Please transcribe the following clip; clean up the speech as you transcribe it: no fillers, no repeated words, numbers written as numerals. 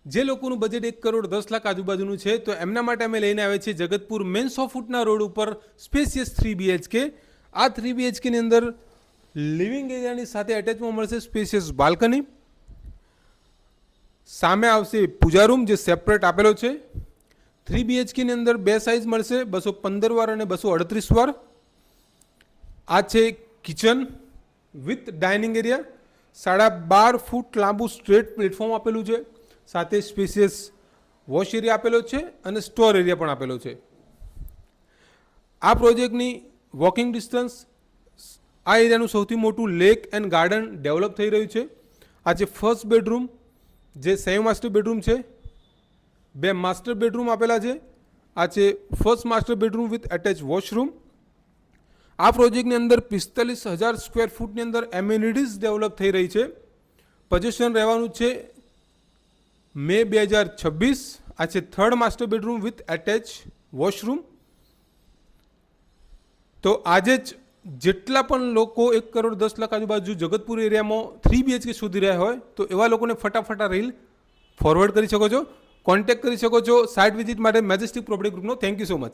જે લોકોનું બજેટ 1,10,00,000 આજુબાજુનું છે તો એમના માટે અમે લઈને આવ્યા છીએ જગતપુર મેન 100 ફૂટના રોડ ઉપર સ્પેશિયસ 3 BHK. આ 3 BHK ની અંદર લિવિંગ એરિયાની સાથે એટેચમાં મળશે સ્પેશિયસ બાલ્કની. સામે આવશે પૂજા રૂમ જે સેપરેટ આપેલો છે. 3 BHK ની અંદર બે સાઇઝ મળશે, 215 વાર અને 238 વાર. આ છે કિચન વિથ ડાઇનિંગ એરિયા. 12.5 ફૂટ લાંબુ સ્ટ્રેટ પ્લેટફોર્મ આપેલું છે, સાથે સ્પેશિયસ વોશ એરિયા આપેલો છે અને સ્ટોર એરિયા પણ આપેલો છે. આ પ્રોજેક્ટની વોકિંગ ડિસ્ટન્સ આ એરિયાનું સૌથી મોટું લેક એન્ડ ગાર્ડન ડેવલપ થઈ રહ્યું છે. આ છે ફર્સ્ટ બેડરૂમ જે સેમ માસ્ટર બેડરૂમ છે. 2 માસ્ટર બેડરૂમ આપેલા છે. આ છે first master bedroom with attach washroom. આ પ્રોજેક્ટની અંદર 45,000 સ્ક્વેર ફૂટની અંદર એમ્યુનિટીઝ ડેવલપ થઈ રહી છે. પોઝિશન રહેવાનું છે મે 2026. આ છે third master bedroom with attach washroom. તો આજે જ જેટલા પણ લોકો 1,10,00,000 આજુબાજુ જગતપુર એરિયામાં 3 BHK શોધી રહ્યા હોય તો એવા લોકોને ફટાફટ આ રીલ ફોરવર્ડ કરી શકો છો, કોન્ટેક્ટ કરી શકો છો સાઇટ વિઝિટ માટે મેજેસ્ટિક પ્રોપર્ટી ગ્રુપનો. Thank you so much.